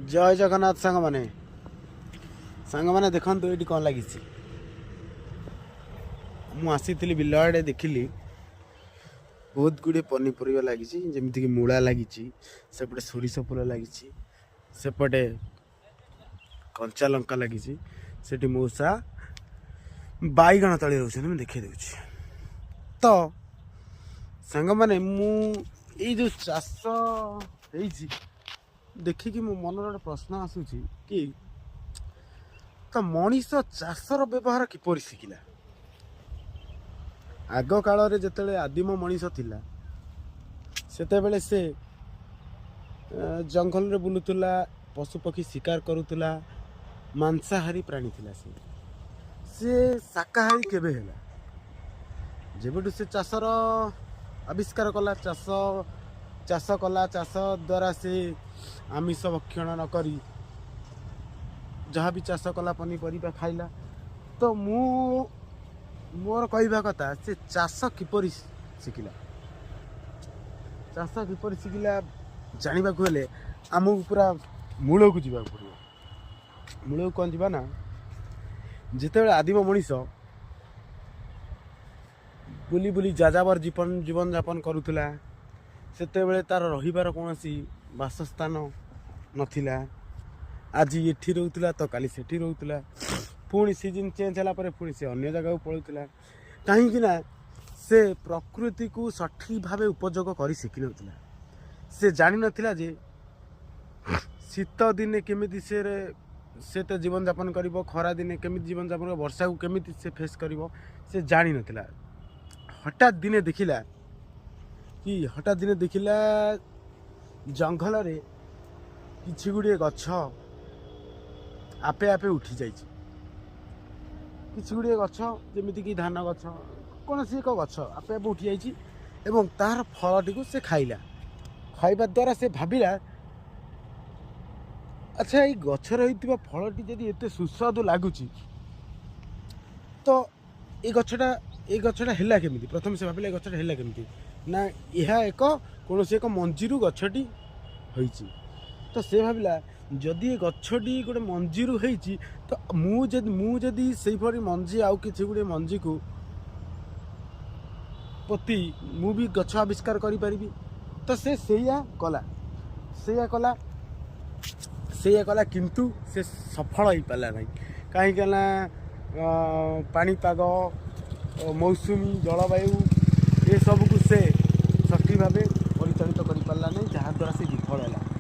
जय जगन्नाथ सांग मैंने देखु ये कौन लगी मुसी बिल आड़े देखिली बहुत गुड़े पनीपरिया लगी जमीक मूला लगी सेपटे सोरिष फूल लगी सेपटे कंचा लंका लगी से मौसा बैगण तली रोचे मुझे देखी दूसरी तो सांग मैंने जो चाष देखिकी मो मन गोटे प्रश्न आसूची कि तो मनीष चाषर व्यवहार किपर शिखिला आग काल जिते आदिम मनीष थिला सेते बेले से जंगल रे बुलुतुला पशुपक्षी शिकार करुतुला मांसाहारी प्राणी थिला से शाकाहारी केबे हैला जेबेटू से चाषर आविष्कार कला चाष कला चाष द्वारा से आमिष भक्षण न करी जहाँ भी चाष कला पनीपरिया खाइला तो मोर कहवा कथा से चाष किपर शिखिला चाष किपर शिखिला जानवा हेले आमको पूरा मूल को जावाक पड़ो मूल कौन जावा ना जिते आदिम मनीष बुली बुली जाजावर जीवन यापन करुला सेते तार रहिबार कौन बासस्थान नथिला आज ये रोला तो काली सेठी रोला पुणी सीजन चेंज होला पर पुणी से अन्य जगह पलूला कहीं से प्रकृति को सठिक भाव उपयोग कर शिखि ना से जानी नथिला जे शीत दिने केमिति से तो जीवन यापन करिवो खरा दिने केमिति जीवन यापन करिवो वर्षा को केमिति से फेस करिवो से जानी नथिला हठात दिने देखिला जंगल रे किछि गुड़िए गछ आपे आपे उठी जाइछि किछि गुड़िए गछ जेमिति कि धान गछ कौन सी एक गछ आपे आपे उठी जाइछि एवं तार फलटी को से खाइला खाइबा द्वारा से भाविला अच्छा ये गछर होइतिबा फलटी जदि एते सुस्वादु लागुछि तो ये गछटा हैला केमिति प्रथम से भाविला गछटा हैला केमिति ना यह एक कौन एक मंजीरू गछटी होइछि तो से भाविला जदि ये गछटी गोटे मंजीरू होइछि तो मुझे से भरी मंजी आउ किछि गुड़े मंजी को पति मु भी गछ आविष्कार करि परिबी तो से कला किंतु से सफल हो पाला नहीं कहीं पाणीपाग मौसुमी जलवायु ये सब को से सठिक भाव परिचालित कर पारा नहीं जहाँद्वारा से विफल है।